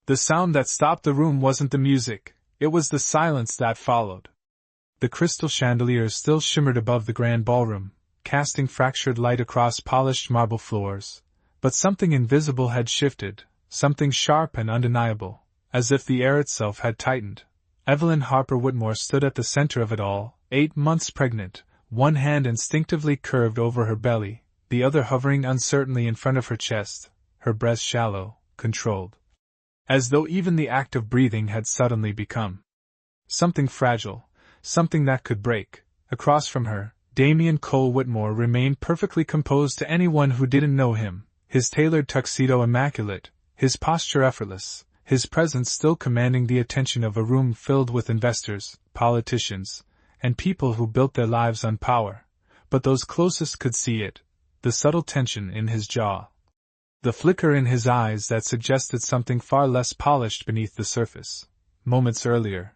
The sound that stopped the room wasn't the music, it was the silence that followed. The crystal chandeliers still shimmered above the grand ballroom, casting fractured light across polished marble floors, but something invisible had shifted, something sharp and undeniable, as if the air itself had tightened. Evelyn Harper Whitmore stood at the center of it all, 8 months pregnant, one hand instinctively curved over her belly, the other hovering uncertainly in front of her chest, her breath shallow, controlled. As though even the act of breathing had suddenly become something fragile, something that could break. Across from her, Damien Cole Whitmore remained perfectly composed to anyone who didn't know him, his tailored tuxedo immaculate, his posture effortless, his presence still commanding the attention of a room filled with investors, politicians, and people who built their lives on power. But those closest could see it, the subtle tension in his jaw, the flicker in his eyes that suggested something far less polished beneath the surface. Moments earlier,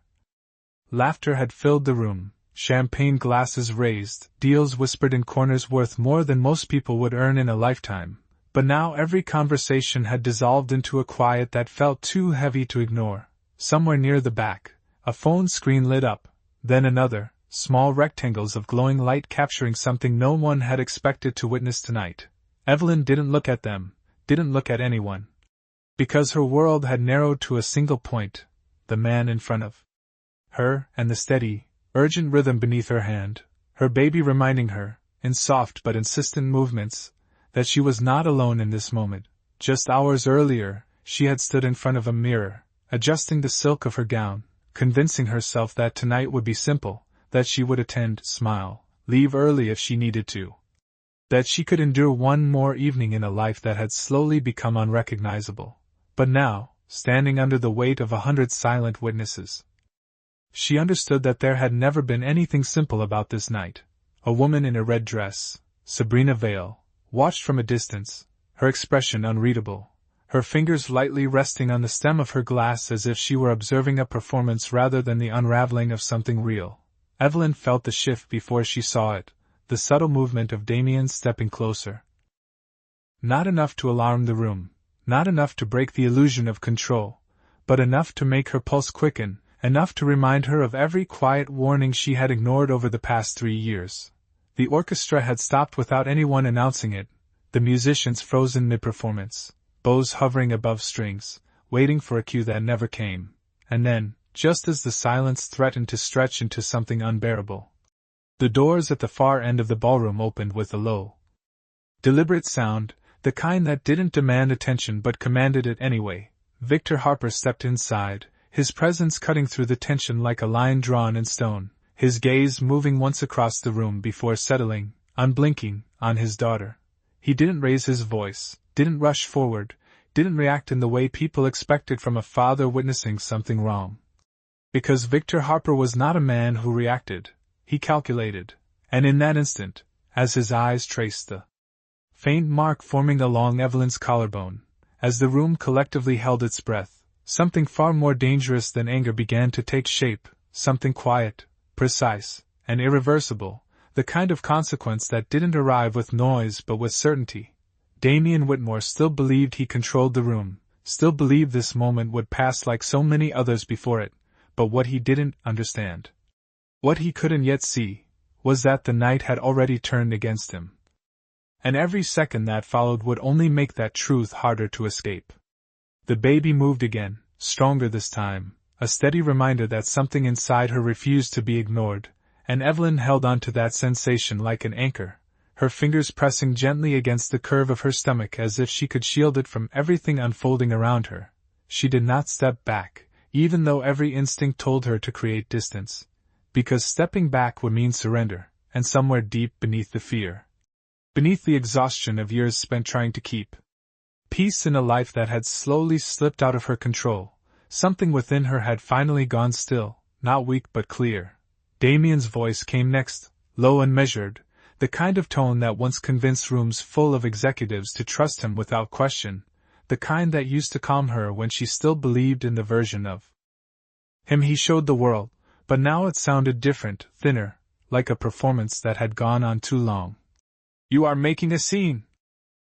laughter had filled the room, champagne glasses raised, deals whispered in corners worth more than most people would earn in a lifetime. But now every conversation had dissolved into a quiet that felt too heavy to ignore. Somewhere near the back, a phone screen lit up, then another, small rectangles of glowing light capturing something no one had expected to witness tonight. Evelyn didn't look at them, didn't look at anyone. Because her world had narrowed to a single point, the man in front of her, and the steady, urgent rhythm beneath her hand, her baby reminding her, in soft but insistent movements, that she was not alone in this moment. Just hours earlier, she had stood in front of a mirror, adjusting the silk of her gown, convincing herself that tonight would be simple, that she would attend, smile, leave early if she needed to, that she could endure one more evening in a life that had slowly become unrecognizable. But now, standing under the weight of 100 silent witnesses, she understood that there had never been anything simple about this night. A woman in a red dress, Sabrina Vale, watched from a distance, her expression unreadable, her fingers lightly resting on the stem of her glass as if she were observing a performance rather than the unraveling of something real. Evelyn felt the shift before she saw it, the subtle movement of Damien stepping closer. Not enough to alarm the room, not enough to break the illusion of control, but enough to make her pulse quicken, enough to remind her of every quiet warning she had ignored over the past 3 years. The orchestra had stopped without anyone announcing it, the musicians frozen mid-performance, bows hovering above strings, waiting for a cue that never came. And then, just as the silence threatened to stretch into something unbearable, the doors at the far end of the ballroom opened with a low, deliberate sound, the kind that didn't demand attention but commanded it anyway. Victor Harper stepped inside, his presence cutting through the tension like a line drawn in stone, his gaze moving once across the room before settling, unblinking, on his daughter. He didn't raise his voice, didn't rush forward, didn't react in the way people expected from a father witnessing something wrong. Because Victor Harper was not a man who reacted, he calculated, and in that instant, as his eyes traced the faint mark forming along Evelyn's collarbone, as the room collectively held its breath, something far more dangerous than anger began to take shape, something quiet, precise, and irreversible, the kind of consequence that didn't arrive with noise but with certainty. Damien Whitmore still believed he controlled the room, still believed this moment would pass like so many others before it, but what he didn't understand, what he couldn't yet see, was that the night had already turned against him. And every second that followed would only make that truth harder to escape. The baby moved again, stronger this time, a steady reminder that something inside her refused to be ignored, and Evelyn held on to that sensation like an anchor, her fingers pressing gently against the curve of her stomach as if she could shield it from everything unfolding around her. She did not step back, even though every instinct told her to create distance, because stepping back would mean surrender, and somewhere deep beneath the fear, beneath the exhaustion of years spent trying to keep peace in a life that had slowly slipped out of her control, something within her had finally gone still, not weak but clear. Damien's voice came next, low and measured, the kind of tone that once convinced rooms full of executives to trust him without question, the kind that used to calm her when she still believed in the version of him he showed the world, but now it sounded different, thinner, like a performance that had gone on too long. "You are making a scene,"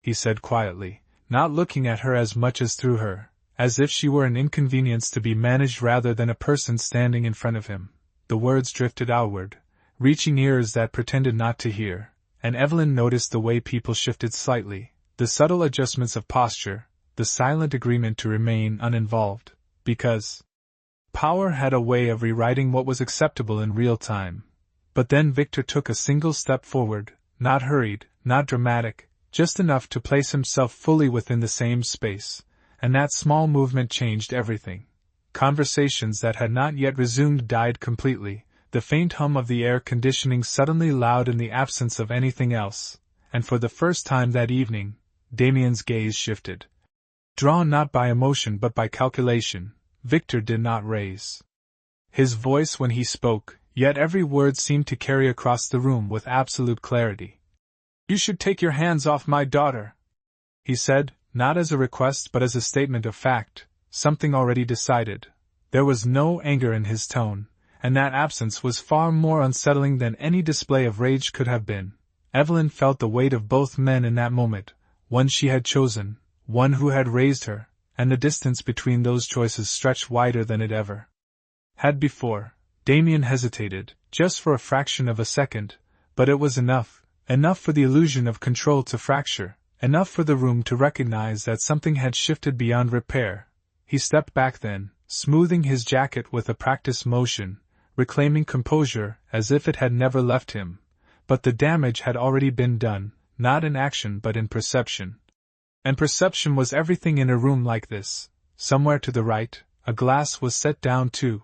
he said quietly, not looking at her as much as through her, as if she were an inconvenience to be managed rather than a person standing in front of him. The words drifted outward, reaching ears that pretended not to hear, and Evelyn noticed the way people shifted slightly, the subtle adjustments of posture, the silent agreement to remain uninvolved, because power had a way of rewriting what was acceptable in real time. But then Victor took a single step forward, not hurried, not dramatic, just enough to place himself fully within the same space, and that small movement changed everything. Conversations that had not yet resumed died completely, the faint hum of the air conditioning suddenly loud in the absence of anything else, and for the first time that evening, Damien's gaze shifted. Drawn not by emotion but by calculation, Victor did not raise his voice when he spoke, yet every word seemed to carry across the room with absolute clarity. "You should take your hands off my daughter," he said, not as a request but as a statement of fact, something already decided. There was no anger in his tone, and that absence was far more unsettling than any display of rage could have been. Evelyn felt the weight of both men in that moment, one she had chosen, one who had raised her, and the distance between those choices stretched wider than it ever had before. Damien hesitated, just for a fraction of a second, but it was enough for the illusion of control to fracture, enough for the room to recognize that something had shifted beyond repair. He stepped back then, smoothing his jacket with a practiced motion, reclaiming composure as if it had never left him. But the damage had already been done, not in action but in perception. And perception was everything in a room like this. Somewhere to the right, a glass was set down too,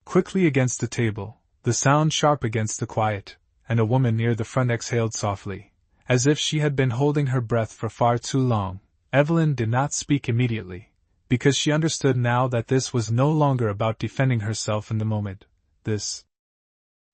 quickly against the table, the sound sharp against the quiet, and a woman near the front exhaled softly, as if she had been holding her breath for far too long. Evelyn did not speak immediately, because she understood now that this was no longer about defending herself in the moment. This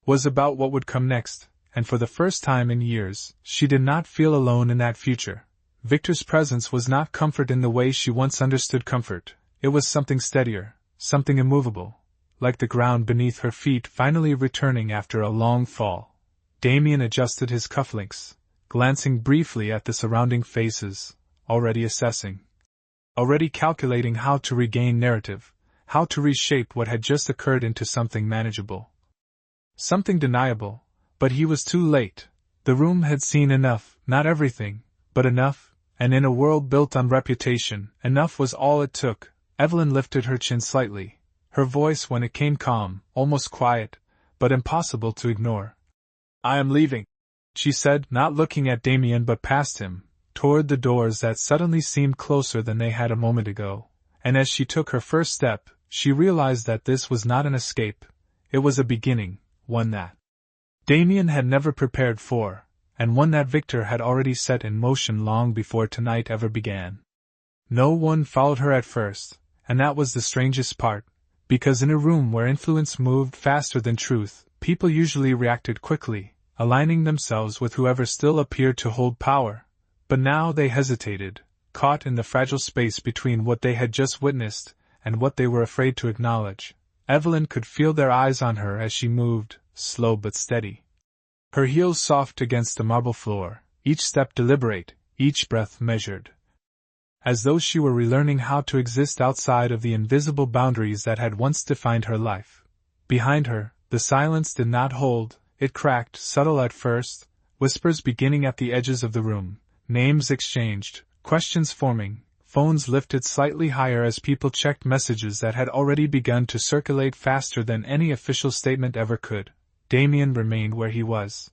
was about what would come next, and for the first time in years, she did not feel alone in that future. Victor's presence was not comfort in the way she once understood comfort. It was something steadier, something immovable, like the ground beneath her feet finally returning after a long fall. Damien adjusted his cufflinks, glancing briefly at the surrounding faces, already assessing, already calculating how to regain narrative, how to reshape what had just occurred into something manageable, something deniable. But he was too late. The room had seen enough, not everything, but enough, and in a world built on reputation, enough was all it took. Evelyn lifted her chin slightly, her voice when it came calm, almost quiet, but impossible to ignore. "I am leaving," she said, not looking at Damien but past him, toward the doors that suddenly seemed closer than they had a moment ago. And as she took her first step, she realized that this was not an escape. It was a beginning, one that Damien had never prepared for, and one that Victor had already set in motion long before tonight ever began. No one followed her at first, and that was the strangest part, because in a room where influence moved faster than truth, people usually reacted quickly, aligning themselves with whoever still appeared to hold power. But now they hesitated, caught in the fragile space between what they had just witnessed and what they were afraid to acknowledge. Evelyn could feel their eyes on her as she moved, slow but steady, her heels soft against the marble floor, each step deliberate, each breath measured, as though she were relearning how to exist outside of the invisible boundaries that had once defined her life. Behind her, the silence did not hold. It cracked, subtle at first, whispers beginning at the edges of the room, names exchanged, questions forming, phones lifted slightly higher as people checked messages that had already begun to circulate faster than any official statement ever could. Damien remained where he was.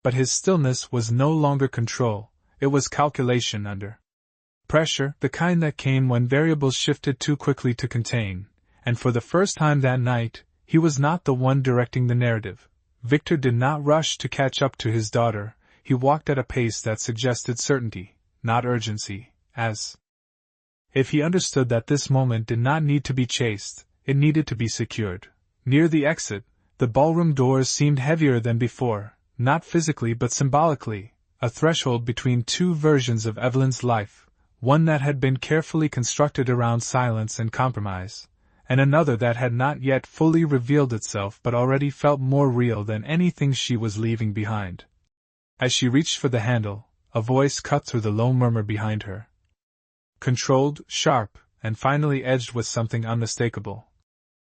But his stillness was no longer control, it was calculation under pressure, the kind that came when variables shifted too quickly to contain, and for the first time that night, he was not the one directing the narrative. Victor did not rush to catch up to his daughter, he walked at a pace that suggested certainty, not urgency, as if he understood that this moment did not need to be chased, it needed to be secured. Near the exit, the ballroom doors seemed heavier than before, not physically but symbolically, a threshold between two versions of Evelyn's life, one that had been carefully constructed around silence and compromise, and another that had not yet fully revealed itself but already felt more real than anything she was leaving behind. As she reached for the handle, a voice cut through the low murmur behind her. Controlled, sharp, and finally edged with something unmistakable.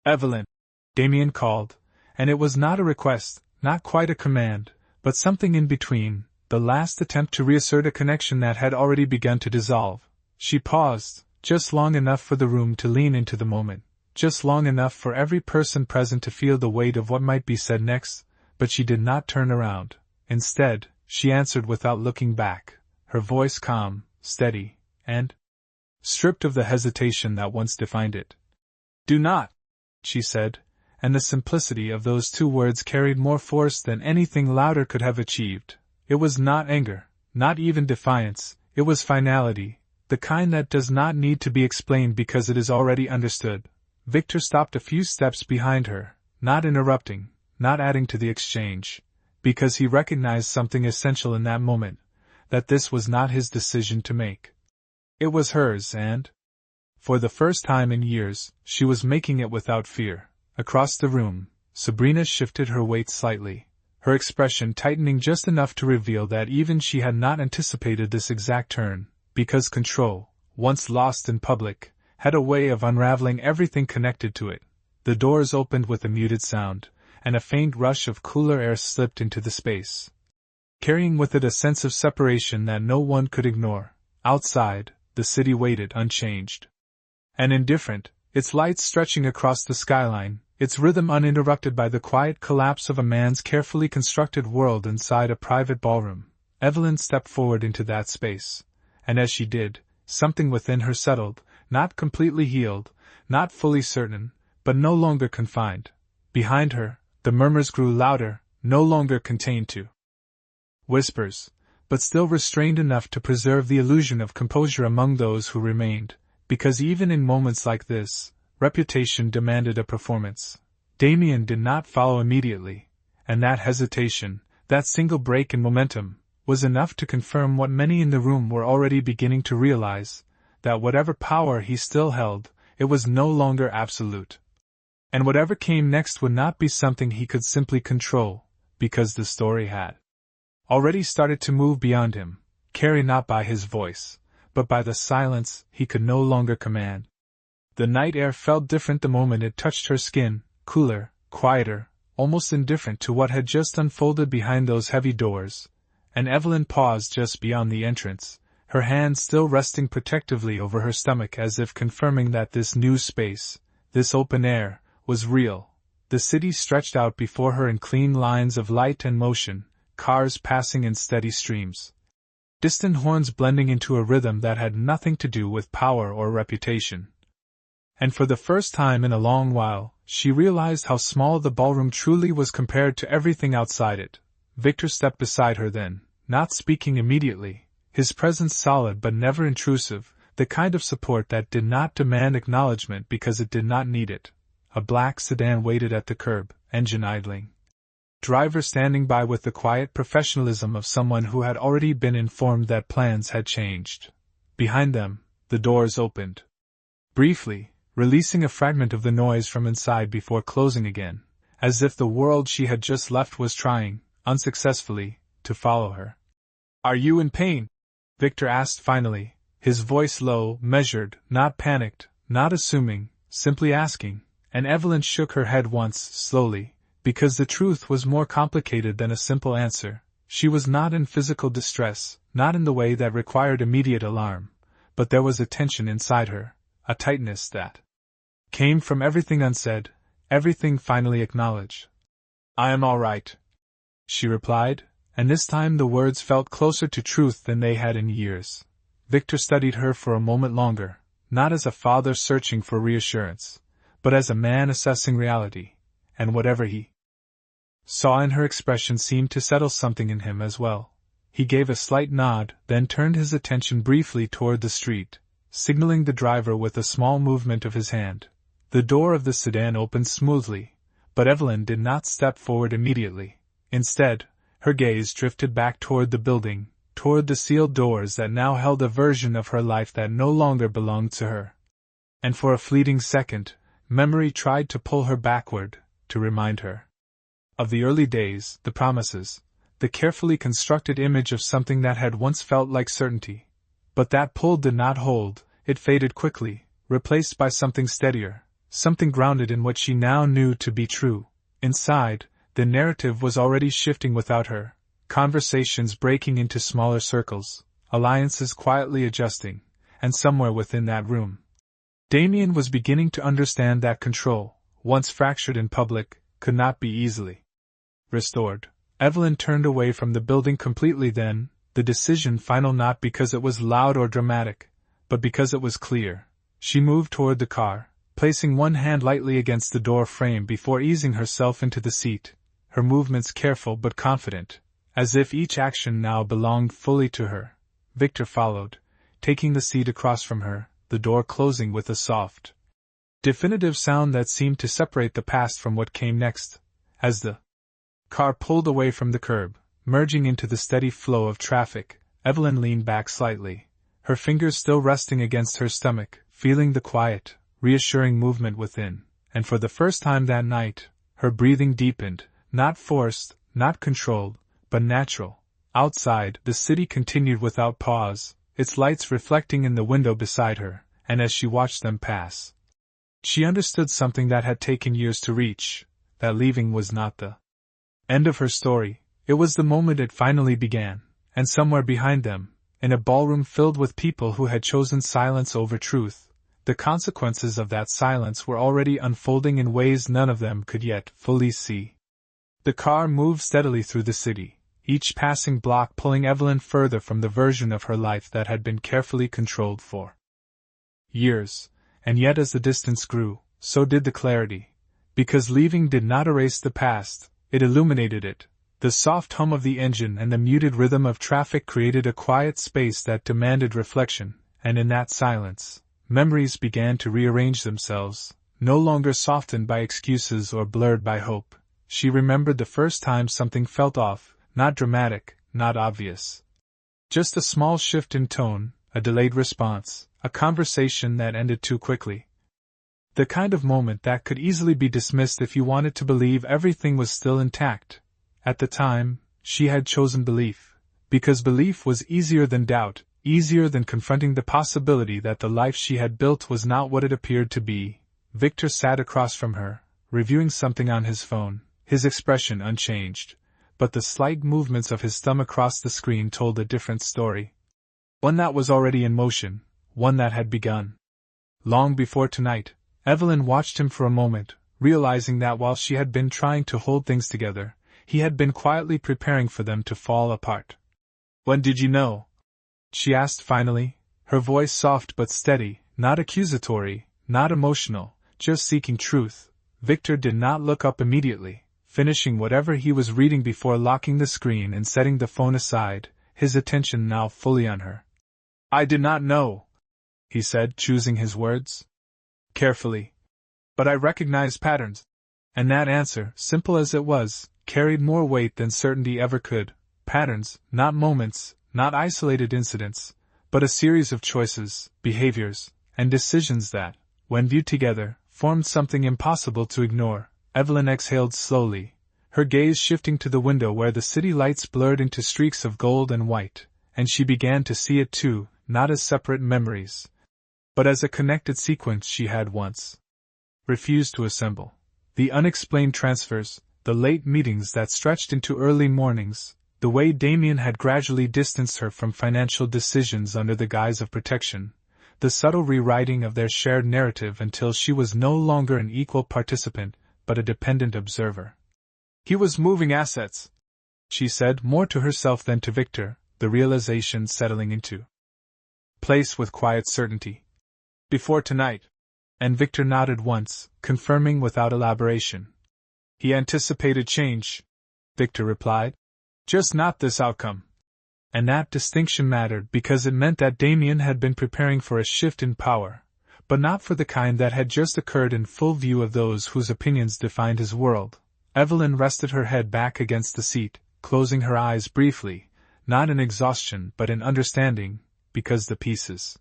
"Evelyn!" Damien called, and it was not a request, not quite a command, but something in between, the last attempt to reassert a connection that had already begun to dissolve. She paused, just long enough for the room to lean into the moment, just long enough for every person present to feel the weight of what might be said next, but she did not turn around. Instead, she answered without looking back, her voice calm, steady, and stripped of the hesitation that once defined it. "Do not," she said, and the simplicity of those two words carried more force than anything louder could have achieved. It was not anger, not even defiance, it was finality, the kind that does not need to be explained because it is already understood. Victor stopped a few steps behind her, not interrupting, not adding to the exchange, because he recognized something essential in that moment, that this was not his decision to make. It was hers, and, for the first time in years, she was making it without fear. Across the room, Sabrina shifted her weight slightly, her expression tightening just enough to reveal that even she had not anticipated this exact turn, because control, once lost in public, had a way of unraveling everything connected to it. The doors opened with a muted sound, and a faint rush of cooler air slipped into the space, carrying with it a sense of separation that no one could ignore. Outside, the city waited unchanged and indifferent, its lights stretching across the skyline, its rhythm uninterrupted by the quiet collapse of a man's carefully constructed world inside a private ballroom. Evelyn stepped forward into that space, and as she did, something within her settled, not completely healed, not fully certain, but no longer confined. Behind her, the murmurs grew louder, no longer contained to whispers, but still restrained enough to preserve the illusion of composure among those who remained, because even in moments like this, reputation demanded a performance. Damien did not follow immediately, and that hesitation, that single break in momentum, was enough to confirm what many in the room were already beginning to realize, that whatever power he still held, it was no longer absolute. And whatever came next would not be something he could simply control, because the story had already started to move beyond him, carried not by his voice, but by the silence he could no longer command. The night air felt different the moment it touched her skin, cooler, quieter, almost indifferent to what had just unfolded behind those heavy doors, and Evelyn paused just beyond the entrance, her hand still resting protectively over her stomach as if confirming that this new space, this open air, was real. The city stretched out before her in clean lines of light and motion, cars passing in steady streams, distant horns blending into a rhythm that had nothing to do with power or reputation. And for the first time in a long while, she realized how small the ballroom truly was compared to everything outside it. Victor stepped beside her then, not speaking immediately, his presence solid but never intrusive, the kind of support that did not demand acknowledgement because it did not need it. A black sedan waited at the curb, engine idling, driver standing by with the quiet professionalism of someone who had already been informed that plans had changed. Behind them, the doors opened briefly, releasing a fragment of the noise from inside before closing again, as if the world she had just left was trying, unsuccessfully, to follow her. "Are you in pain?" Victor asked finally, his voice low, measured, not panicked, not assuming, simply asking, and Evelyn shook her head once, slowly, because the truth was more complicated than a simple answer. She was not in physical distress, not in the way that required immediate alarm, but there was a tension inside her, a tightness that came from everything unsaid, everything finally acknowledged. "I am all right," she replied, and this time the words felt closer to truth than they had in years. Victor studied her for a moment longer, not as a father searching for reassurance, but as a man assessing reality, and whatever he saw in her expression seemed to settle something in him as well. He gave a slight nod, then turned his attention briefly toward the street, signaling the driver with a small movement of his hand. The door of the sedan opened smoothly, but Evelyn did not step forward immediately. Instead, her gaze drifted back toward the building, toward the sealed doors that now held a version of her life that no longer belonged to her. And for a fleeting second, memory tried to pull her backward, to remind her of the early days, the promises, the carefully constructed image of something that had once felt like certainty. But that pull did not hold, it faded quickly, replaced by something steadier, something grounded in what she now knew to be true. Inside, the narrative was already shifting without her, conversations breaking into smaller circles, alliances quietly adjusting, and somewhere within that room, Damien was beginning to understand that control, once fractured in public, could not be easily restored. Evelyn turned away from the building completely then, the decision final not because it was loud or dramatic, but because it was clear. She moved toward the car, placing one hand lightly against the door frame before easing herself into the seat, her movements careful but confident, as if each action now belonged fully to her. Victor followed, taking the seat across from her, the door closing with a soft, definitive sound that seemed to separate the past from what came next. As the car pulled away from the curb, merging into the steady flow of traffic, Evelyn leaned back slightly, her fingers still resting against her stomach, feeling the quiet, reassuring movement within, and for the first time that night, her breathing deepened, not forced, not controlled, but natural. Outside, the city continued without pause, its lights reflecting in the window beside her, and as she watched them pass, she understood something that had taken years to reach, that leaving was not the end of her story, it was the moment it finally began, and somewhere behind them, in a ballroom filled with people who had chosen silence over truth, the consequences of that silence were already unfolding in ways none of them could yet fully see. The car moved steadily through the city, each passing block pulling Evelyn further from the version of her life that had been carefully controlled for years, and yet as the distance grew, so did the clarity, because leaving did not erase the past, it illuminated it. The soft hum of the engine and the muted rhythm of traffic created a quiet space that demanded reflection, and in that silence, memories began to rearrange themselves, no longer softened by excuses or blurred by hope. She remembered the first time something felt off, not dramatic, not obvious. Just a small shift in tone, a delayed response, a conversation that ended too quickly. The kind of moment that could easily be dismissed if you wanted to believe everything was still intact. At the time, she had chosen belief, because belief was easier than doubt, easier than confronting the possibility that the life she had built was not what it appeared to be. Victor sat across from her, reviewing something on his phone, his expression unchanged, but the slight movements of his thumb across the screen told a different story. One that was already in motion, one that had begun. Long before tonight, Evelyn watched him for a moment, realizing that while she had been trying to hold things together, he had been quietly preparing for them to fall apart. "When did you know?" she asked finally, her voice soft but steady, not accusatory, not emotional, just seeking truth. Victor did not look up immediately, finishing whatever he was reading before locking the screen and setting the phone aside, his attention now fully on her. "I did not know," he said, choosing his words carefully. "But I recognize patterns." And that answer, simple as it was, carried more weight than certainty ever could. Patterns, not moments, not isolated incidents, but a series of choices, behaviors, and decisions that, when viewed together, formed something impossible to ignore. Evelyn exhaled slowly, her gaze shifting to the window where the city lights blurred into streaks of gold and white, and she began to see it too, not as separate memories, but as a connected sequence she had once refused to assemble. The unexplained transfers, the late meetings that stretched into early mornings, the way Damien had gradually distanced her from financial decisions under the guise of protection, the subtle rewriting of their shared narrative until she was no longer an equal participant, but a dependent observer. "He was moving assets," she said, more to herself than to Victor, the realization settling into place with quiet certainty. "Before tonight." And Victor nodded once, confirming without elaboration. "He anticipated change," Victor replied. "Just not this outcome." And that distinction mattered because it meant that Damien had been preparing for a shift in power, but not for the kind that had just occurred in full view of those whose opinions defined his world. Evelyn rested her head back against the seat, closing her eyes briefly, not in exhaustion but in understanding, because the pieces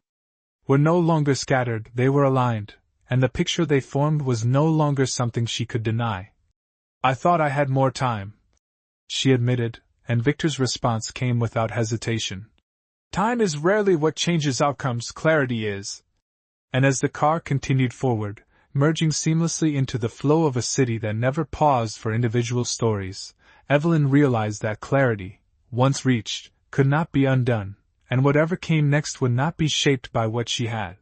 were no longer scattered, they were aligned, and the picture they formed was no longer something she could deny. "I thought I had more time," she admitted, and Victor's response came without hesitation. "Time is rarely what changes outcomes, clarity is." And as the car continued forward, merging seamlessly into the flow of a city that never paused for individual stories, Evelyn realized that clarity, once reached, could not be undone, and whatever came next would not be shaped by what she had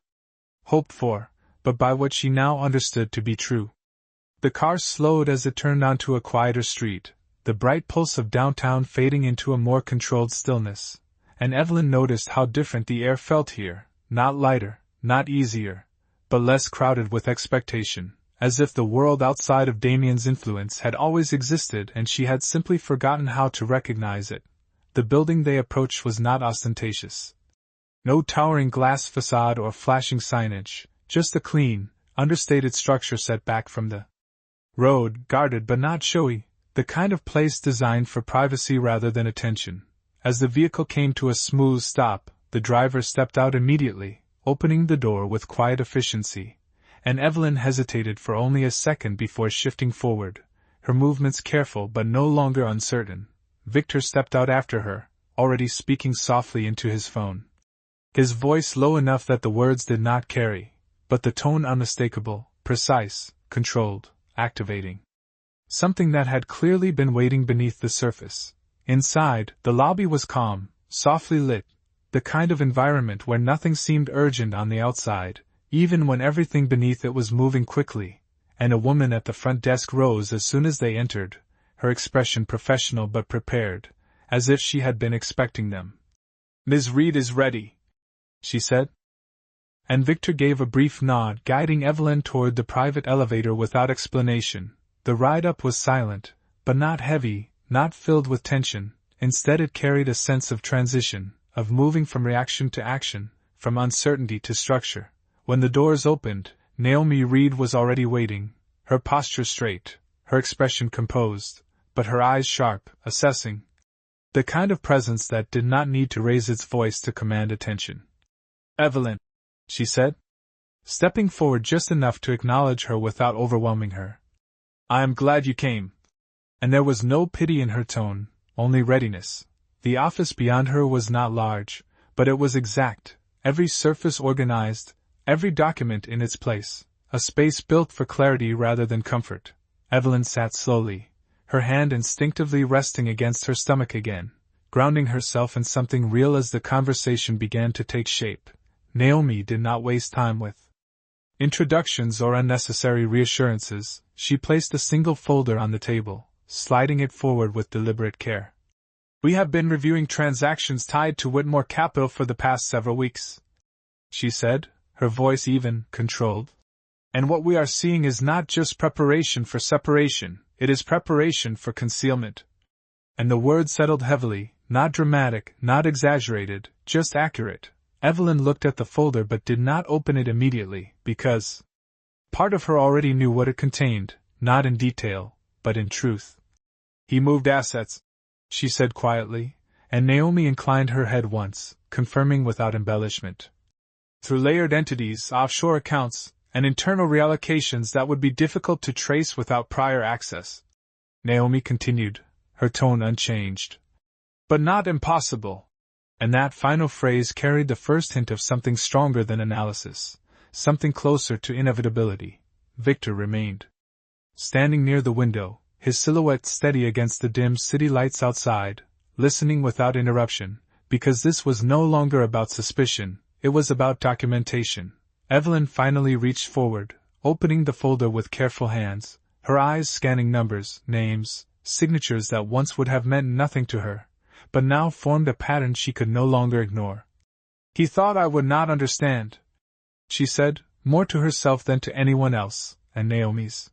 hoped for, but by what she now understood to be true. The car slowed as it turned onto a quieter street, the bright pulse of downtown fading into a more controlled stillness, and Evelyn noticed how different the air felt here, not lighter, not easier, but less crowded with expectation, as if the world outside of Damien's influence had always existed and she had simply forgotten how to recognize it. The building they approached was not ostentatious. No towering glass facade or flashing signage, just a clean, understated structure set back from the road, guarded but not showy, the kind of place designed for privacy rather than attention. As the vehicle came to a smooth stop, the driver stepped out immediately, opening the door with quiet efficiency, and Evelyn hesitated for only a second before shifting forward, her movements careful but no longer uncertain. Victor stepped out after her, already speaking softly into his phone. His voice low enough that the words did not carry, but the tone unmistakable, precise, controlled, activating. Something that had clearly been waiting beneath the surface. Inside, the lobby was calm, softly lit, the kind of environment where nothing seemed urgent on the outside, even when everything beneath it was moving quickly, and a woman at the front desk rose as soon as they entered, her expression professional but prepared, as if she had been expecting them. "Ms. Reed is ready," she said. And Victor gave a brief nod, guiding Evelyn toward the private elevator without explanation. The ride up was silent, but not heavy, not filled with tension. Instead it carried a sense of transition, of moving from reaction to action, from uncertainty to structure. When the doors opened, Naomi Reed was already waiting, her posture straight, her expression composed, but her eyes sharp, assessing. The kind of presence that did not need to raise its voice to command attention. "Evelyn," she said, stepping forward just enough to acknowledge her without overwhelming her. "I am glad you came." And there was no pity in her tone, only readiness. The office beyond her was not large, but it was exact, every surface organized, every document in its place, a space built for clarity rather than comfort. Evelyn sat slowly, her hand instinctively resting against her stomach again, grounding herself in something real as the conversation began to take shape. Naomi did not waste time with introductions or unnecessary reassurances. She placed a single folder on the table, sliding it forward with deliberate care. "We have been reviewing transactions tied to Whitmore Capital for the past several weeks," she said, her voice even, controlled. "And what we are seeing is not just preparation for separation, it is preparation for concealment." And the word settled heavily, not dramatic, not exaggerated, just accurate. Evelyn looked at the folder but did not open it immediately, because part of her already knew what it contained, not in detail, but in truth. "He moved assets," she said quietly, and Naomi inclined her head once, confirming without embellishment. "Through layered entities, offshore accounts, and internal reallocations that would be difficult to trace without prior access," Naomi continued, her tone unchanged. "But not impossible." And that final phrase carried the first hint of something stronger than analysis, something closer to inevitability. Victor remained standing near the window, his silhouette steady against the dim city lights outside, listening without interruption, because this was no longer about suspicion, it was about documentation. Evelyn finally reached forward, opening the folder with careful hands, her eyes scanning numbers, names, signatures that once would have meant nothing to her, but now formed a pattern she could no longer ignore. "He thought I would not understand," she said, more to herself than to anyone else, and Naomi's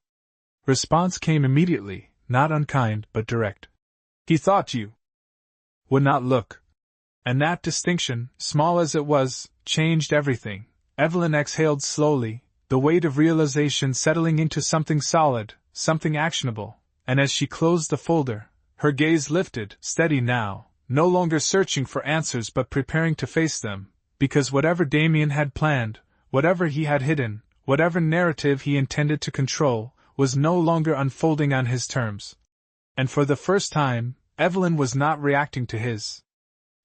response came immediately, not unkind but direct. "He thought you would not look." And that distinction, small as it was, changed everything. Evelyn exhaled slowly, the weight of realization settling into something solid, something actionable, and as she closed the folder, her gaze lifted, steady now, no longer searching for answers but preparing to face them, because whatever Damien had planned, whatever he had hidden, whatever narrative he intended to control, was no longer unfolding on his terms. And for the first time, Evelyn was not reacting to his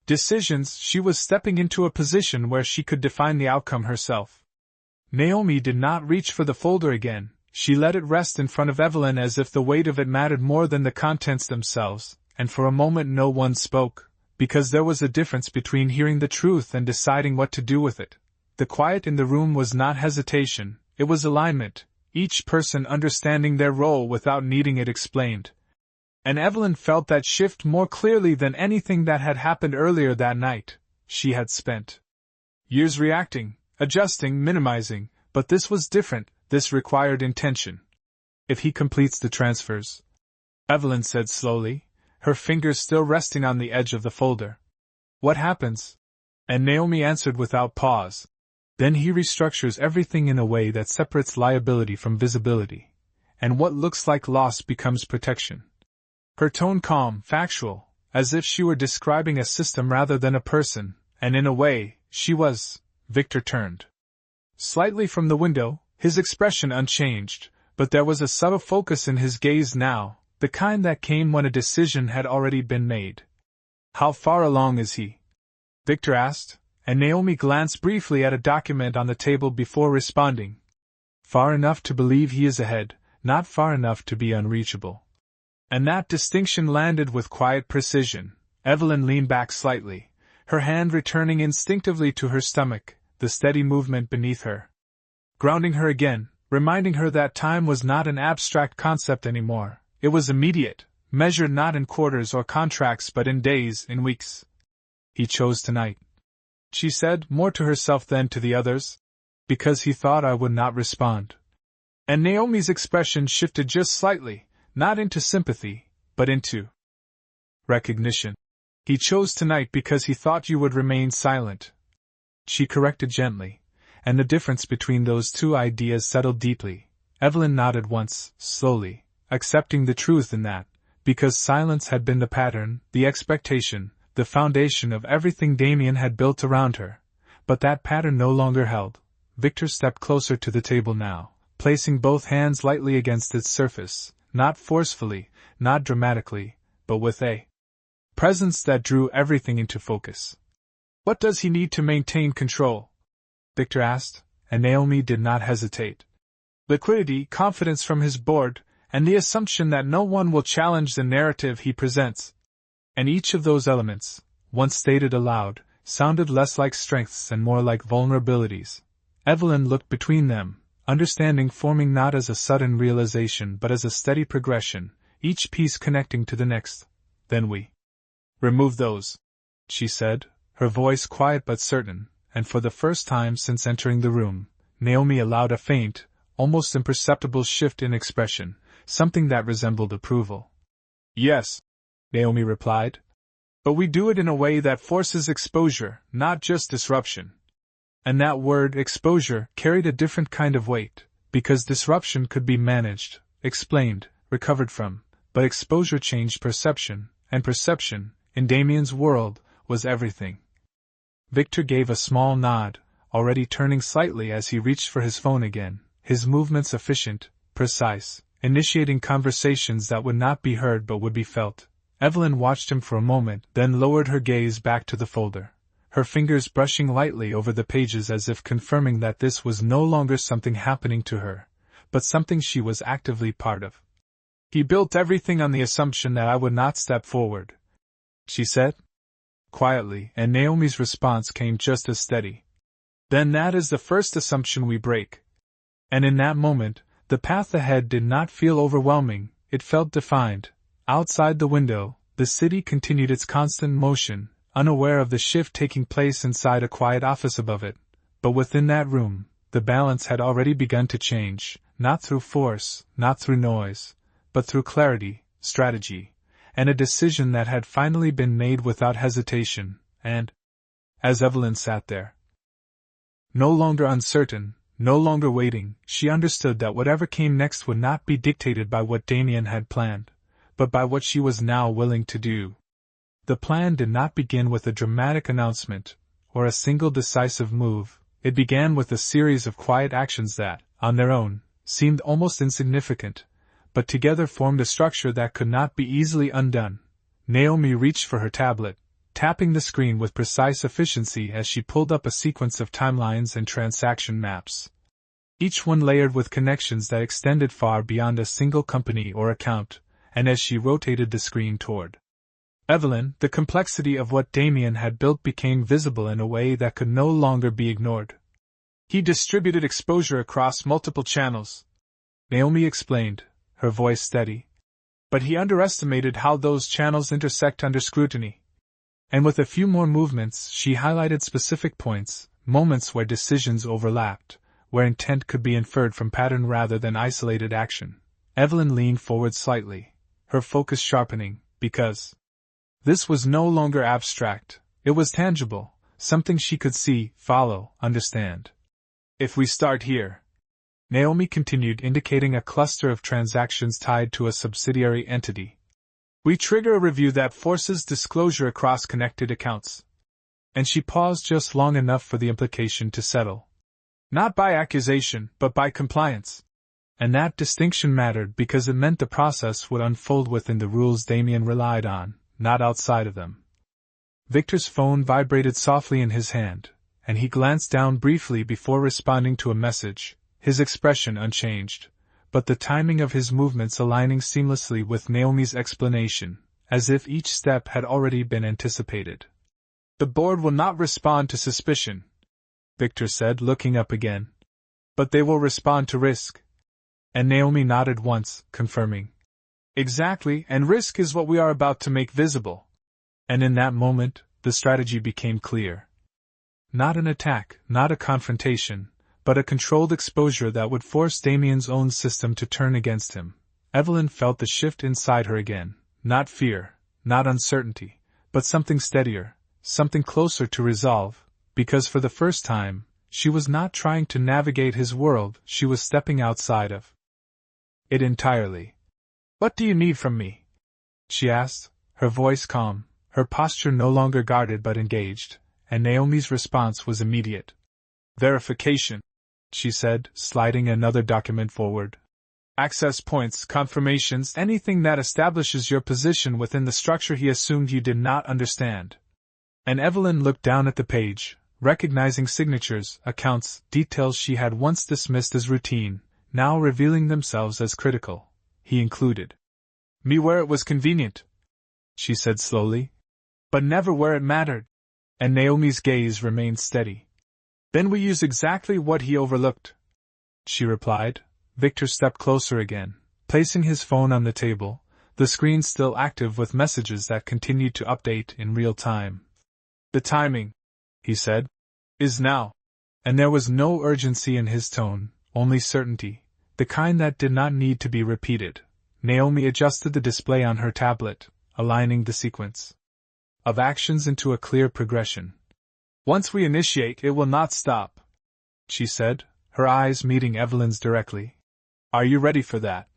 decisions, she was stepping into a position where she could define the outcome herself. Naomi did not reach for the folder again. She let it rest in front of Evelyn as if the weight of it mattered more than the contents themselves, and for a moment no one spoke, because there was a difference between hearing the truth and deciding what to do with it. The quiet in the room was not hesitation, it was alignment, each person understanding their role without needing it explained. And Evelyn felt that shift more clearly than anything that had happened earlier that night. She had spent years reacting, adjusting, minimizing, but this was different. This required intention. If he completes the transfers, Evelyn said slowly, her fingers still resting on the edge of the folder. What happens? And Naomi answered without pause. Then he restructures everything in a way that separates liability from visibility, and what looks like loss becomes protection. Her tone calm, factual, as if she were describing a system rather than a person, and in a way, she was. Victor turned slightly from the window, his expression unchanged, but there was a subtle focus in his gaze now, the kind that came when a decision had already been made. How far along is he? Victor asked, and Naomi glanced briefly at a document on the table before responding. Far enough to believe he is ahead, not far enough to be unreachable. And that distinction landed with quiet precision. Evelyn leaned back slightly, her hand returning instinctively to her stomach, the steady movement beneath her, grounding her again, reminding her that time was not an abstract concept anymore. It was immediate, measured not in quarters or contracts but in days, in weeks. He chose tonight, she said, more to herself than to the others, because he thought I would not respond. And Naomi's expression shifted just slightly, not into sympathy, but into recognition. He chose tonight because he thought you would remain silent, she corrected gently. And the difference between those two ideas settled deeply. Evelyn nodded once, slowly, accepting the truth in that, because silence had been the pattern, the expectation, the foundation of everything Damien had built around her. But that pattern no longer held. Victor stepped closer to the table now, placing both hands lightly against its surface, not forcefully, not dramatically, but with a presence that drew everything into focus. What does he need to maintain control? Victor asked, and Naomi did not hesitate. Liquidity, confidence from his board, and the assumption that no one will challenge the narrative he presents. And each of those elements, once stated aloud, sounded less like strengths and more like vulnerabilities. Evelyn looked between them, understanding forming not as a sudden realization but as a steady progression, each piece connecting to the next. Then we remove those, she said, her voice quiet but certain. And for the first time since entering the room, Naomi allowed a faint, almost imperceptible shift in expression, something that resembled approval. Yes, Naomi replied. But we do it in a way that forces exposure, not just disruption. And that word, exposure, carried a different kind of weight, because disruption could be managed, explained, recovered from, but exposure changed perception, and perception, in Damien's world, was everything. Victor gave a small nod, already turning slightly as he reached for his phone again, his movements efficient, precise, initiating conversations that would not be heard but would be felt. Evelyn watched him for a moment, then lowered her gaze back to the folder, her fingers brushing lightly over the pages as if confirming that this was no longer something happening to her, but something she was actively part of. He built everything on the assumption that I would not step forward, she said quietly, and Naomi's response came just as steady. Then that is the first assumption we break. And in that moment, the path ahead did not feel overwhelming, it felt defined. Outside the window, the city continued its constant motion, unaware of the shift taking place inside a quiet office above it. But within that room, the balance had already begun to change, not through force, not through noise, but through clarity, strategy, and a decision that had finally been made without hesitation, and, as Evelyn sat there, no longer uncertain, no longer waiting, she understood that whatever came next would not be dictated by what Damien had planned, but by what she was now willing to do. The plan did not begin with a dramatic announcement, or a single decisive move. It began with a series of quiet actions that, on their own, seemed almost insignificant, but together formed a structure that could not be easily undone. Naomi reached for her tablet, tapping the screen with precise efficiency as she pulled up a sequence of timelines and transaction maps. each one layered with connections that extended far beyond a single company or account, and as she rotated the screen toward Evelyn, the complexity of what Damien had built became visible in a way that could no longer be ignored. He distributed exposure across multiple channels, Naomi explained, her voice steady. But he underestimated how those channels intersect under scrutiny. And with a few more movements, she highlighted specific points, moments where decisions overlapped, where intent could be inferred from pattern rather than isolated action. Evelyn leaned forward slightly, her focus sharpening, because this was no longer abstract, it was tangible, something she could see, follow, understand. If we start here, Naomi continued, indicating a cluster of transactions tied to a subsidiary entity. We trigger a review that forces disclosure across connected accounts. And she paused just long enough for the implication to settle. Not by accusation, but by compliance. And that distinction mattered because it meant the process would unfold within the rules Damien relied on, not outside of them. Victor's phone vibrated softly in his hand, and he glanced down briefly before responding to a message, his expression unchanged, but the timing of his movements aligning seamlessly with Naomi's explanation, as if each step had already been anticipated. The board will not respond to suspicion, Victor said, looking up again. But they will respond to risk. And Naomi nodded once, confirming. Exactly, and risk is what we are about to make visible. And in that moment, the strategy became clear. Not an attack, not a confrontation, but a controlled exposure that would force Damien's own system to turn against him. Evelyn felt the shift inside her again, not fear, not uncertainty, but something steadier, something closer to resolve, because for the first time, she was not trying to navigate his world, she was stepping outside of it entirely. What do you need from me? She asked, her voice calm, her posture no longer guarded but engaged, and Naomi's response was immediate. Verification, she said, sliding another document forward. Access points, confirmations, anything that establishes your position within the structure he assumed you did not understand. And Evelyn looked down at the page, recognizing signatures, accounts, details she had once dismissed as routine, now revealing themselves as critical. He included me where it was convenient, she said slowly, but never where it mattered. And Naomi's gaze remained steady. Then we use exactly what he overlooked, she replied. Victor stepped closer again, placing his phone on the table, the screen still active with messages that continued to update in real time. The timing, he said, is now. And there was no urgency in his tone, only certainty, the kind that did not need to be repeated. Naomi adjusted the display on her tablet, aligning the sequence of actions into a clear progression. Once we initiate, it will not stop, she said, her eyes meeting Evelyn's directly. Are you ready for that?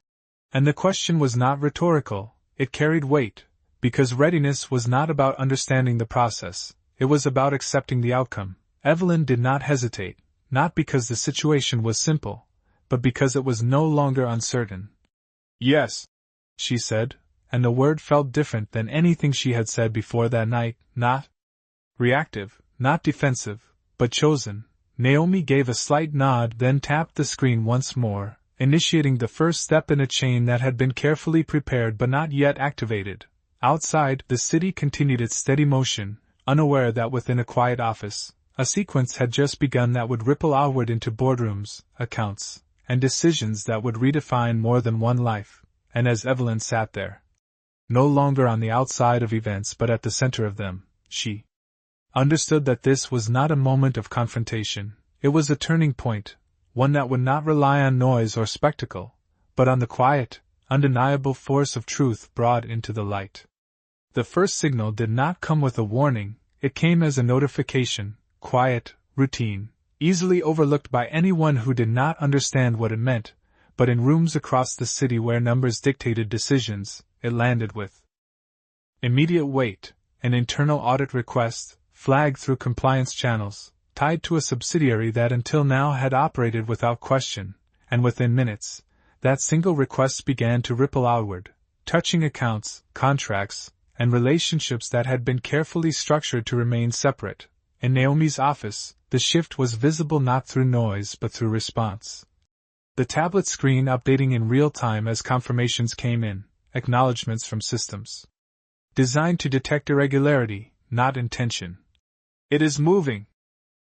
And the question was not rhetorical, it carried weight, because readiness was not about understanding the process, it was about accepting the outcome. Evelyn did not hesitate, not because the situation was simple, but because it was no longer uncertain. Yes, she said, and the word felt different than anything she had said before that night, not reactive, not defensive, but chosen. Naomi gave a slight nod, then tapped the screen once more, initiating the first step in a chain that had been carefully prepared but not yet activated. Outside, the city continued its steady motion, unaware that within a quiet office, a sequence had just begun that would ripple outward into boardrooms, accounts, and decisions that would redefine more than one life. And as Evelyn sat there, no longer on the outside of events but at the center of them, she understood that this was not a moment of confrontation, it was a turning point, one that would not rely on noise or spectacle, but on the quiet, undeniable force of truth brought into the light. The first signal did not come with a warning, it came as a notification, quiet, routine, easily overlooked by anyone who did not understand what it meant, but in rooms across the city where numbers dictated decisions, it landed with immediate weight, an internal audit request, flagged through compliance channels, tied to a subsidiary that until now had operated without question, and within minutes, that single request began to ripple outward, touching accounts, contracts, and relationships that had been carefully structured to remain separate. In Naomi's office, the shift was visible not through noise but through response. The tablet screen updating in real time as confirmations came in, acknowledgments from systems designed to detect irregularity, not intention. "It is moving,"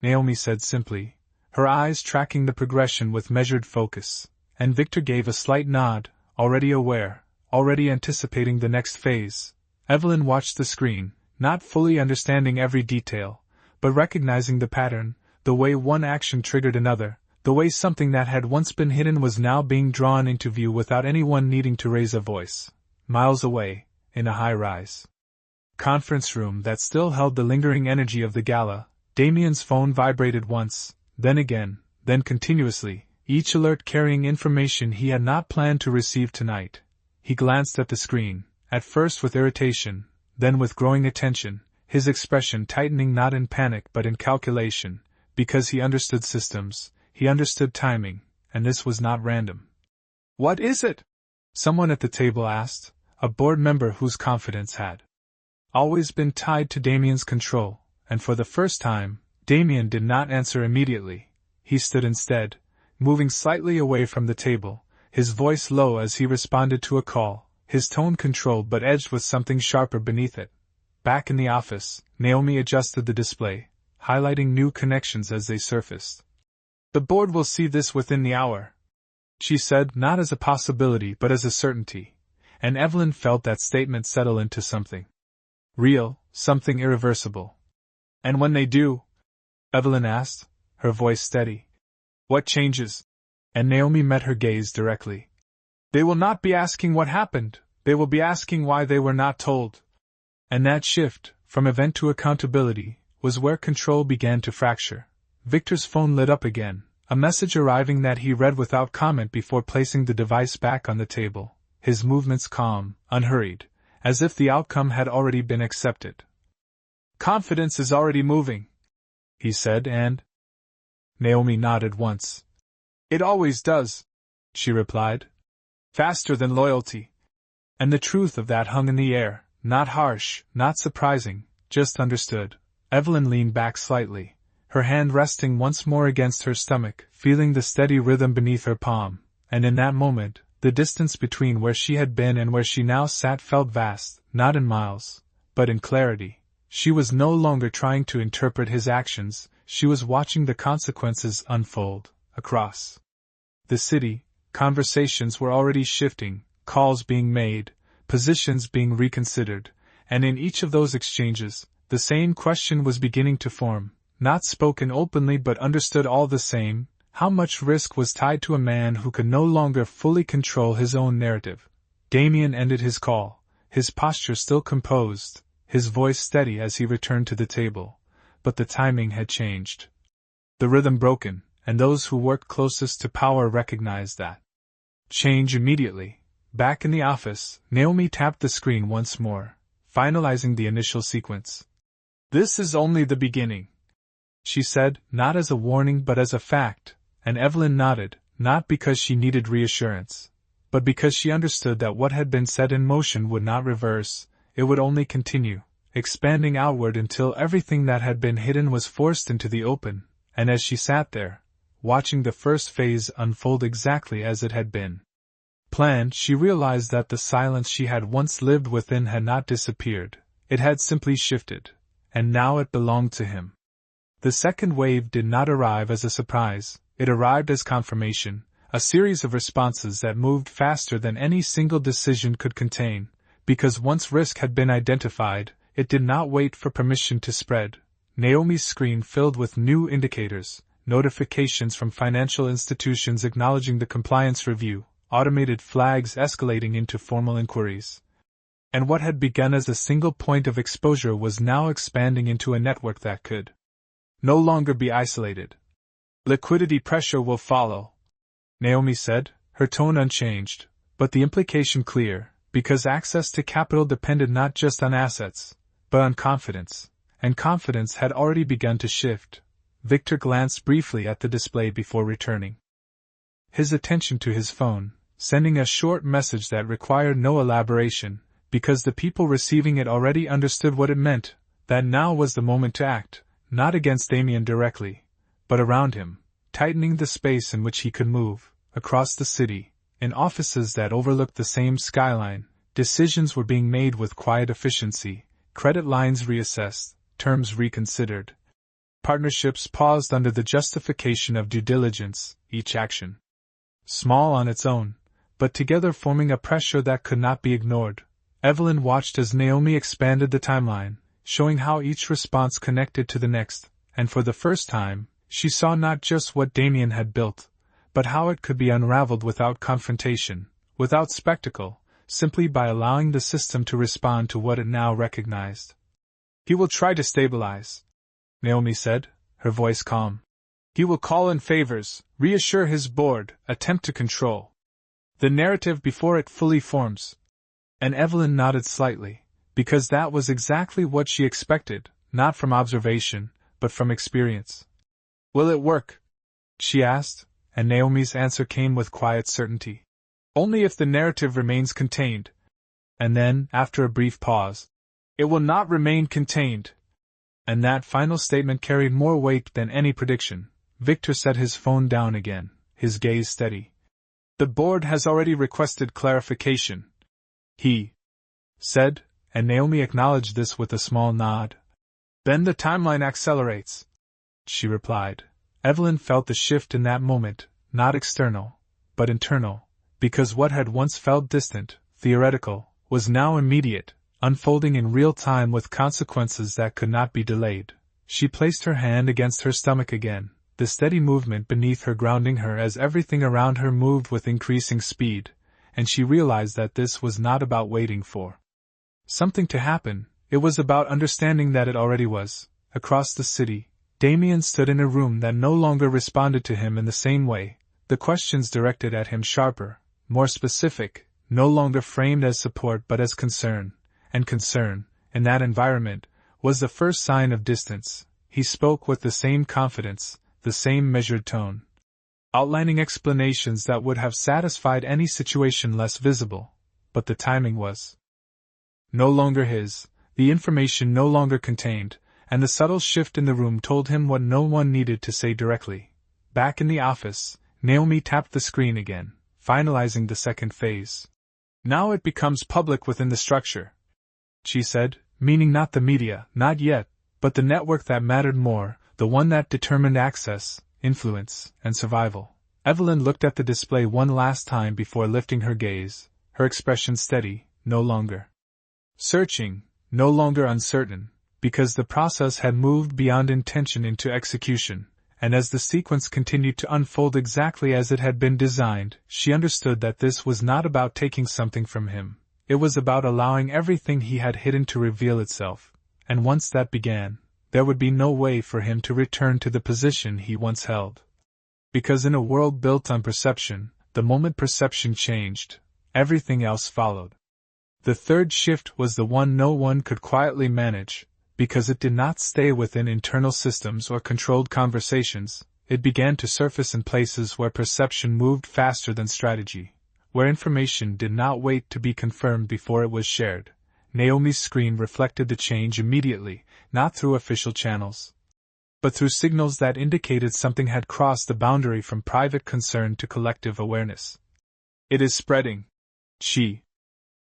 Naomi said simply, her eyes tracking the progression with measured focus, and Victor gave a slight nod, already aware, already anticipating the next phase. Evelyn watched the screen, not fully understanding every detail, but recognizing the pattern, the way one action triggered another, the way something that had once been hidden was now being drawn into view without anyone needing to raise a voice. Miles away, in a high-rise conference room that still held the lingering energy of the gala, Damien's phone vibrated once, then again, then continuously, each alert carrying information he had not planned to receive tonight. He glanced at the screen, at first with irritation, then with growing attention, his expression tightening not in panic but in calculation, because he understood systems, he understood timing, and this was not random. "What is it?" someone at the table asked, a board member whose confidence had always been tied to Damien's control, and for the first time, Damien did not answer immediately. He stood instead, moving slightly away from the table, his voice low as he responded to a call, his tone controlled but edged with something sharper beneath it. Back in the office, Naomi adjusted the display, highlighting new connections as they surfaced. "The board will see this within the hour," she said, not as a possibility but as a certainty, and Evelyn felt that statement settle into something real, something irreversible. "And when they do?" Evelyn asked, her voice steady. "What changes?" And Naomi met her gaze directly. "They will not be asking what happened, they will be asking why they were not told." And that shift, from event to accountability, was where control began to fracture. Victor's phone lit up again, a message arriving that he read without comment before placing the device back on the table, his movements calm, unhurried, as if the outcome had already been accepted. "Confidence is already moving," he said, and Naomi nodded once. "It always does," she replied. "Faster than loyalty." And the truth of that hung in the air, not harsh, not surprising, just understood. Evelyn leaned back slightly, her hand resting once more against her stomach, feeling the steady rhythm beneath her palm, and in that moment, the distance between where she had been and where she now sat felt vast, not in miles, but in clarity. She was no longer trying to interpret his actions, she was watching the consequences unfold. Across the city, conversations were already shifting, calls being made, positions being reconsidered, and in each of those exchanges, the same question was beginning to form, not spoken openly but understood all the same: how much risk was tied to a man who could no longer fully control his own narrative? Damien ended his call, his posture still composed, his voice steady as he returned to the table, but the timing had changed. The rhythm broken, and those who worked closest to power recognized that change immediately. Back in the office, Naomi tapped the screen once more, finalizing the initial sequence. "This is only the beginning," she said, not as a warning but as a fact, and Evelyn nodded, not because she needed reassurance, but because she understood that what had been set in motion would not reverse, it would only continue, expanding outward until everything that had been hidden was forced into the open. And as she sat there, watching the first phase unfold exactly as it had been planned, she realized that the silence she had once lived within had not disappeared, it had simply shifted, and now it belonged to him. The second wave did not arrive as a surprise, it arrived as confirmation, a series of responses that moved faster than any single decision could contain, because once risk had been identified, it did not wait for permission to spread. Naomi's screen filled with new indicators, notifications from financial institutions acknowledging the compliance review, automated flags escalating into formal inquiries. And what had begun as a single point of exposure was now expanding into a network that could no longer be isolated. "Liquidity pressure will follow," Naomi said, her tone unchanged, but the implication clear, because access to capital depended not just on assets, but on confidence, and confidence had already begun to shift. Victor glanced briefly at the display before returning his attention to his phone, sending a short message that required no elaboration, because the people receiving it already understood what it meant, that now was the moment to act, not against Damien directly, but around him, tightening the space in which he could move. across the city, in offices that overlooked the same skyline, decisions were being made with quiet efficiency, credit lines reassessed, terms reconsidered. Partnerships paused under the justification of due diligence, each action small on its own, but together forming a pressure that could not be ignored. Evelyn watched as Naomi expanded the timeline, showing how each response connected to the next, and for the first time, she saw not just what Damien had built, but how it could be unraveled without confrontation, without spectacle, simply by allowing the system to respond to what it now recognized. "He will try to stabilize," Naomi said, her voice calm. "He will call in favors, reassure his board, attempt to control the narrative before it fully forms." And Evelyn nodded slightly, because that was exactly what she expected, not from observation, but from experience. "Will it work?" she asked, and Naomi's answer came with quiet certainty. "Only if the narrative remains contained." And then, after a brief pause, "It will not remain contained." And that final statement carried more weight than any prediction. Victor set his phone down again, his gaze steady. "The board has already requested clarification," he said, and Naomi acknowledged this with a small nod. "Then the timeline accelerates," she replied. Evelyn felt the shift in that moment, not external, but internal, because what had once felt distant, theoretical, was now immediate, unfolding in real time with consequences that could not be delayed. She placed her hand against her stomach again, the steady movement beneath her grounding her as everything around her moved with increasing speed, and she realized that this was not about waiting for something to happen, it was about understanding that it already was. Across the city, Damien stood in a room that no longer responded to him in the same way, the questions directed at him sharper, more specific, no longer framed as support but as concern, and concern, in that environment, was the first sign of distance. He spoke with the same confidence, the same measured tone, outlining explanations that would have satisfied any situation less visible, but the timing was no longer his, the information no longer contained, and the subtle shift in the room told him what no one needed to say directly. Back in the office, Naomi tapped the screen again, finalizing the second phase. "Now it becomes public within the structure," she said, meaning not the media, not yet, but the network that mattered more, the one that determined access, influence, and survival. Evelyn looked at the display one last time before lifting her gaze, her expression steady, no longer searching, no longer uncertain, because the process had moved beyond intention into execution, and as the sequence continued to unfold exactly as it had been designed, she understood that this was not about taking something from him, it was about allowing everything he had hidden to reveal itself, and once that began, there would be no way for him to return to the position he once held. Because in a world built on perception, the moment perception changed, everything else followed. The third shift was the one no one could quietly manage, because it did not stay within internal systems or controlled conversations, it began to surface in places where perception moved faster than strategy, where information did not wait to be confirmed before it was shared. Naomi's screen reflected the change immediately, not through official channels, but through signals that indicated something had crossed the boundary from private concern to collective awareness. "It is spreading," she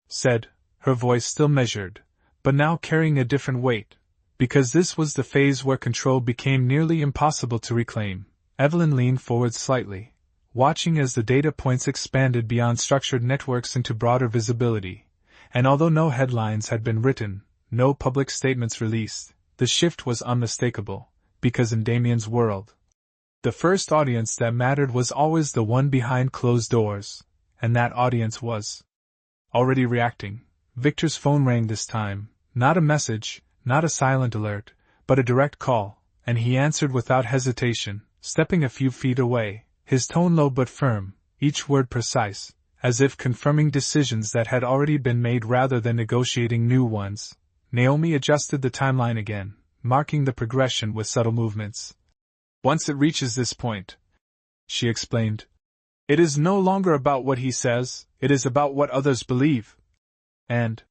said, her voice still measured, but now carrying a different weight, because this was the phase where control became nearly impossible to reclaim. Evelyn leaned forward slightly, watching as the data points expanded beyond structured networks into broader visibility, and although no headlines had been written, no public statements released, the shift was unmistakable, because in Damien's world, the first audience that mattered was always the one behind closed doors, and that audience was already reacting. Victor's phone rang this time, not a message, not a silent alert, but a direct call, and he answered without hesitation, stepping a few feet away, his tone low but firm, each word precise, as if confirming decisions that had already been made rather than negotiating new ones. Naomi adjusted the timeline again, marking the progression with subtle movements. "Once it reaches this point," she explained, "it is no longer about what he says, it is about what others believe." And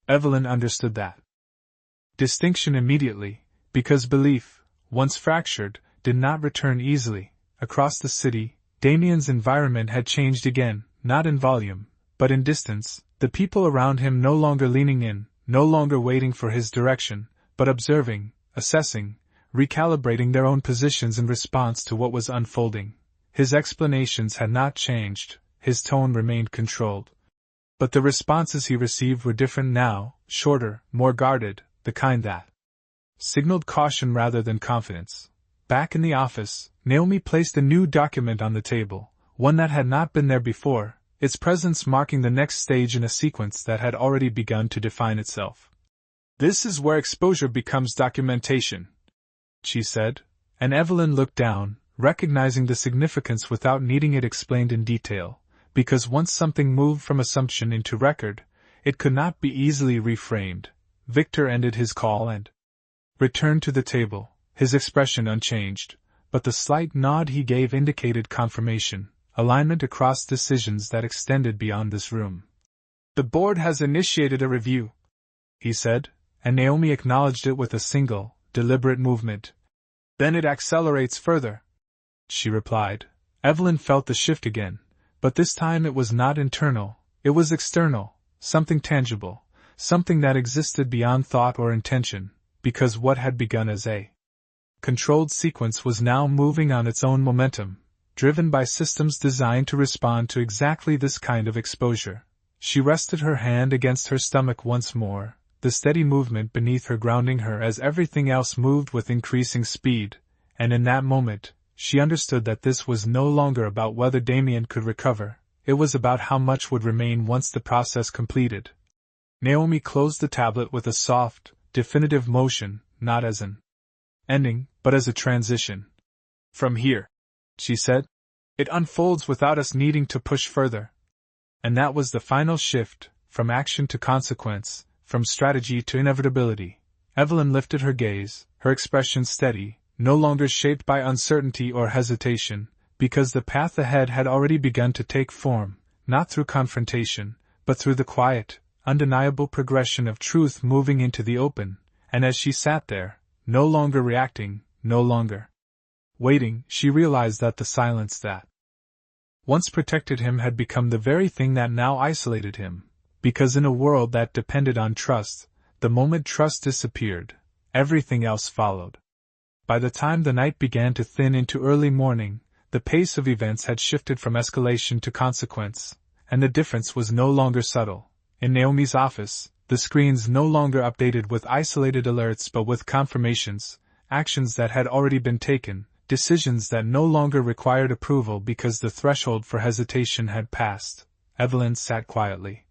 Evelyn understood that distinction immediately, because belief, once fractured, did not return easily. Across the city, Damien's environment had changed again, not in volume, but in distance, the people around him no longer leaning in, no longer waiting for his direction, but observing, assessing, recalibrating their own positions in response to what was unfolding. His explanations had not changed, his tone remained controlled. But the responses he received were different now, shorter, more guarded, the kind that signaled caution rather than confidence. Back in the office, Naomi placed a new document on the table, one that had not been there before, its presence marking the next stage in a sequence that had already begun to define itself. "This is where exposure becomes documentation," she said, and Evelyn looked down, recognizing the significance without needing it explained in detail, because once something moved from assumption into record, it could not be easily reframed. Victor ended his call and returned to the table, his expression unchanged, but the slight nod he gave indicated confirmation, alignment across decisions that extended beyond this room. "The board has initiated a review," he said, and Naomi acknowledged it with a single, deliberate movement. "Then it accelerates further," she replied. Evelyn felt the shift again, but this time it was not internal, it was external, something tangible, something that existed beyond thought or intention, because what had begun as a controlled sequence was now moving on its own momentum, driven by systems designed to respond to exactly this kind of exposure. She rested her hand against her stomach once more, the steady movement beneath her grounding her as everything else moved with increasing speed, and in that moment, she understood that this was no longer about whether Damien could recover, it was about how much would remain once the process completed. Naomi closed the tablet with a soft, definitive motion, not as an ending, but as a transition. "From here," she said, "it unfolds without us needing to push further." And that was the final shift, from action to consequence, from strategy to inevitability. Evelyn lifted her gaze, her expression steady, no longer shaped by uncertainty or hesitation, because the path ahead had already begun to take form, not through confrontation, but through the quiet, undeniable progression of truth moving into the open, and as she sat there, no longer reacting, no longer waiting, she realized that the silence that once protected him had become the very thing that now isolated him, because in a world that depended on trust, the moment trust disappeared, everything else followed. By the time the night began to thin into early morning, the pace of events had shifted from escalation to consequence, and the difference was no longer subtle. In Naomi's office, the screens no longer updated with isolated alerts but with confirmations, actions that had already been taken, decisions that no longer required approval because the threshold for hesitation had passed. Evelyn sat quietly,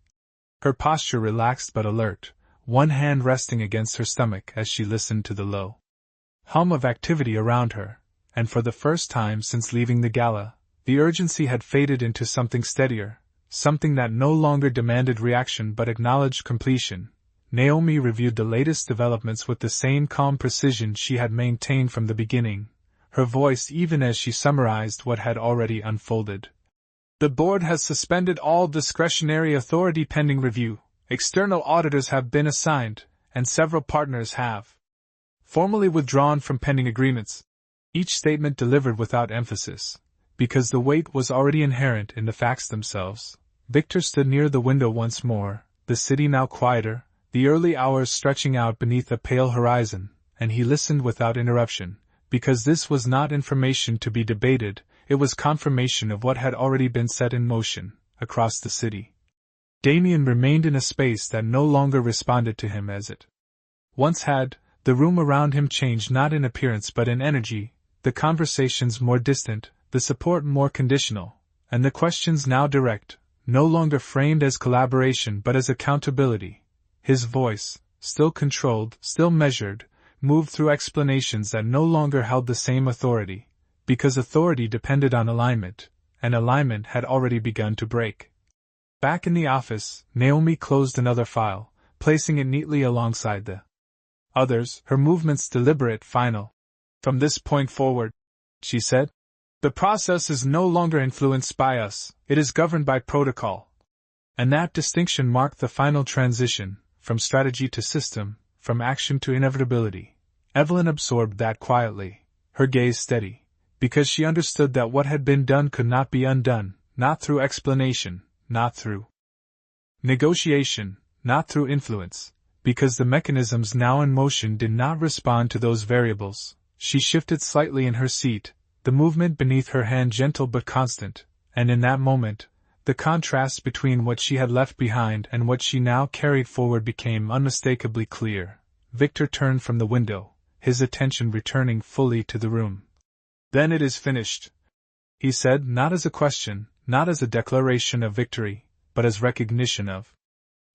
her posture relaxed but alert, one hand resting against her stomach as she listened to the low hum of activity around her, and for the first time since leaving the gala, the urgency had faded into something steadier, something that no longer demanded reaction but acknowledged completion. Naomi reviewed the latest developments with the same calm precision she had maintained from the beginning, her voice even as she summarized what had already unfolded. "The board has suspended all discretionary authority pending review, external auditors have been assigned, and several partners have formally withdrawn from pending agreements," each statement delivered without emphasis, because the weight was already inherent in the facts themselves. Victor stood near the window once more, the city now quieter, the early hours stretching out beneath a pale horizon, and he listened without interruption, because this was not information to be debated, it was confirmation of what had already been set in motion, across the city. Damien remained in a space that no longer responded to him as it once had. The room around him changed not in appearance but in energy, the conversations more distant, the support more conditional, and the questions now direct, no longer framed as collaboration but as accountability. His voice, still controlled, still measured, moved through explanations that no longer held the same authority, because authority depended on alignment, and alignment had already begun to break. Back in the office, Naomi closed another file, placing it neatly alongside the others, her movements deliberate, final. "From this point forward," she said, "the process is no longer influenced by us, it is governed by protocol." And that distinction marked the final transition, from strategy to system, from action to inevitability. Evelyn absorbed that quietly, her gaze steady, because she understood that what had been done could not be undone, not through explanation, not through negotiation, not through influence, because the mechanisms now in motion did not respond to those variables. She shifted slightly in her seat, the movement beneath her hand gentle but constant, and in that moment, the contrast between what she had left behind and what she now carried forward became unmistakably clear. Victor turned from the window, his attention returning fully to the room. "Then it is finished," he said, not as a question, not as a declaration of victory, but as recognition of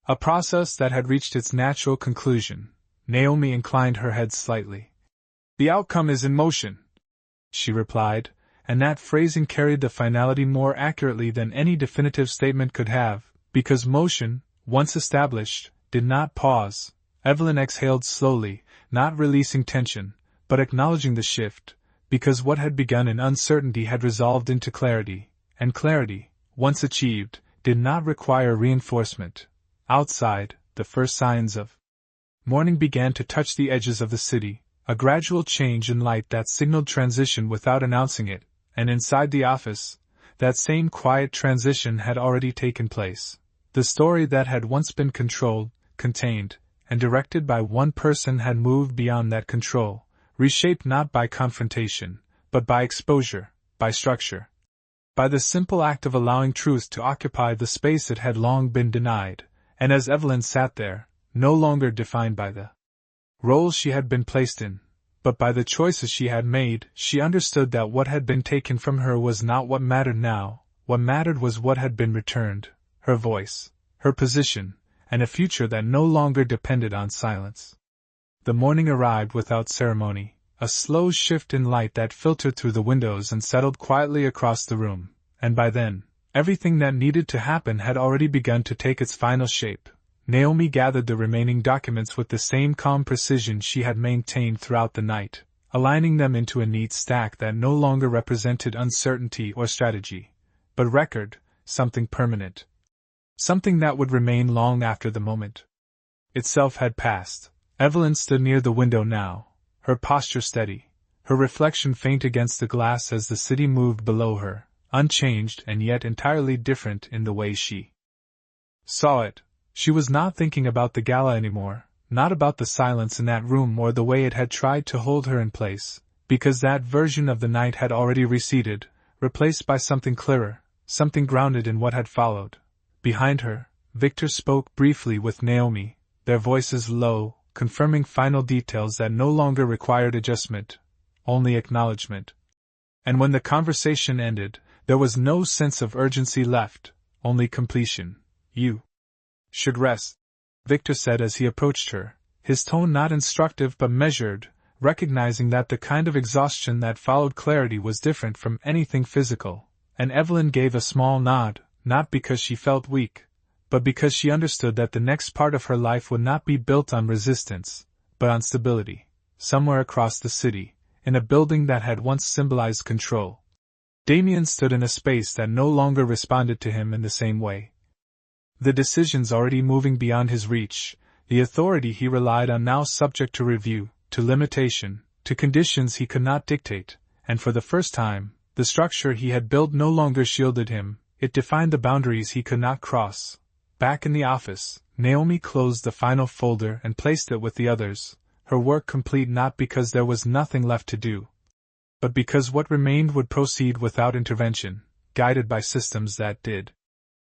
a process that had reached its natural conclusion. Naomi inclined her head slightly. "The outcome is in motion," she replied, and that phrasing carried the finality more accurately than any definitive statement could have, because motion, once established, did not pause. Evelyn exhaled slowly, not releasing tension, but acknowledging the shift, because what had begun in uncertainty had resolved into clarity, and clarity, once achieved, did not require reinforcement. Outside, the first signs of morning began to touch the edges of the city, a gradual change in light that signaled transition without announcing it, and inside the office, that same quiet transition had already taken place. The story that had once been controlled, contained, and directed by one person had moved beyond that control, reshaped not by confrontation, but by exposure, by structure, by the simple act of allowing truth to occupy the space it had long been denied. And as Evelyn sat there, no longer defined by the roles she had been placed in, but by the choices she had made, she understood that what had been taken from her was not what mattered now. What mattered was what had been returned: her voice, her position, and a future that no longer depended on silence. The morning arrived without ceremony, a slow shift in light that filtered through the windows and settled quietly across the room, and by then, everything that needed to happen had already begun to take its final shape. Naomi gathered the remaining documents with the same calm precision she had maintained throughout the night, aligning them into a neat stack that no longer represented uncertainty or strategy, but record, something permanent. Something that would remain long after the moment itself had passed. Evelyn stood near the window now, her posture steady, her reflection faint against the glass as the city moved below her, unchanged and yet entirely different in the way she saw it. She was not thinking about the gala anymore, not about the silence in that room or the way it had tried to hold her in place, because that version of the night had already receded, replaced by something clearer, something grounded in what had followed. Behind her, Victor spoke briefly with Naomi, their voices low, confirming final details that no longer required adjustment, only acknowledgement. And when the conversation ended, there was no sense of urgency left, only completion. "You should rest," Victor said as he approached her, his tone not instructive but measured, recognizing that the kind of exhaustion that followed clarity was different from anything physical, and Evelyn gave a small nod, not because she felt weak, but because she understood that the next part of her life would not be built on resistance, but on stability. Somewhere across the city, in a building that had once symbolized control, Damien stood in a space that no longer responded to him in the same way. The decisions already moving beyond his reach, the authority he relied on now subject to review, to limitation, to conditions he could not dictate, and for the first time, the structure he had built no longer shielded him, it defined the boundaries he could not cross. Back in the office, Naomi closed the final folder and placed it with the others, her work complete not because there was nothing left to do, but because what remained would proceed without intervention, guided by systems that did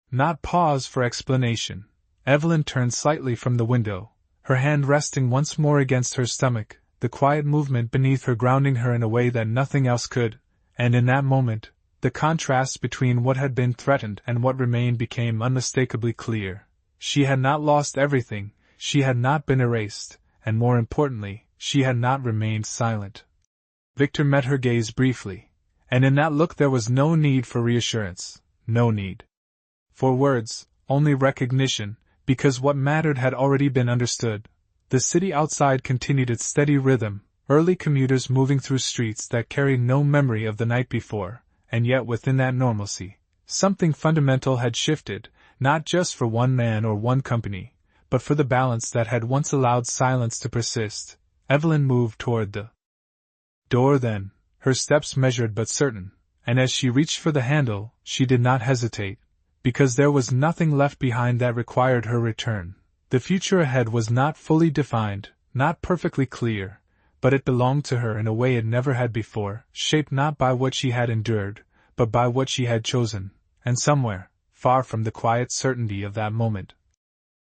not pause for explanation. Evelyn turned slightly from the window, her hand resting once more against her stomach, the quiet movement beneath her grounding her in a way that nothing else could, and in that moment, the contrast between what had been threatened and what remained became unmistakably clear. She had not lost everything, she had not been erased, and more importantly, she had not remained silent. Victor met her gaze briefly, and in that look there was no need for reassurance, no need for words, only recognition, because what mattered had already been understood. The city outside continued its steady rhythm, early commuters moving through streets that carried no memory of the night before, and yet within that normalcy, something fundamental had shifted, not just for one man or one company, but for the balance that had once allowed silence to persist. Evelyn moved toward the door then, her steps measured but certain, and as she reached for the handle, she did not hesitate, because there was nothing left behind that required her return. The future ahead was not fully defined, not perfectly clear, but it belonged to her in a way it never had before, shaped not by what she had endured, but by what she had chosen, and somewhere, far from the quiet certainty of that moment,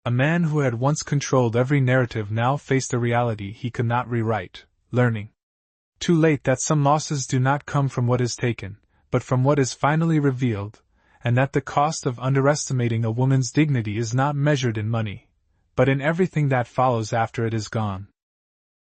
a man who had once controlled every narrative now faced a reality he could not rewrite, learning too late that some losses do not come from what is taken, but from what is finally revealed, and that the cost of underestimating a woman's dignity is not measured in money, but in everything that follows after it is gone.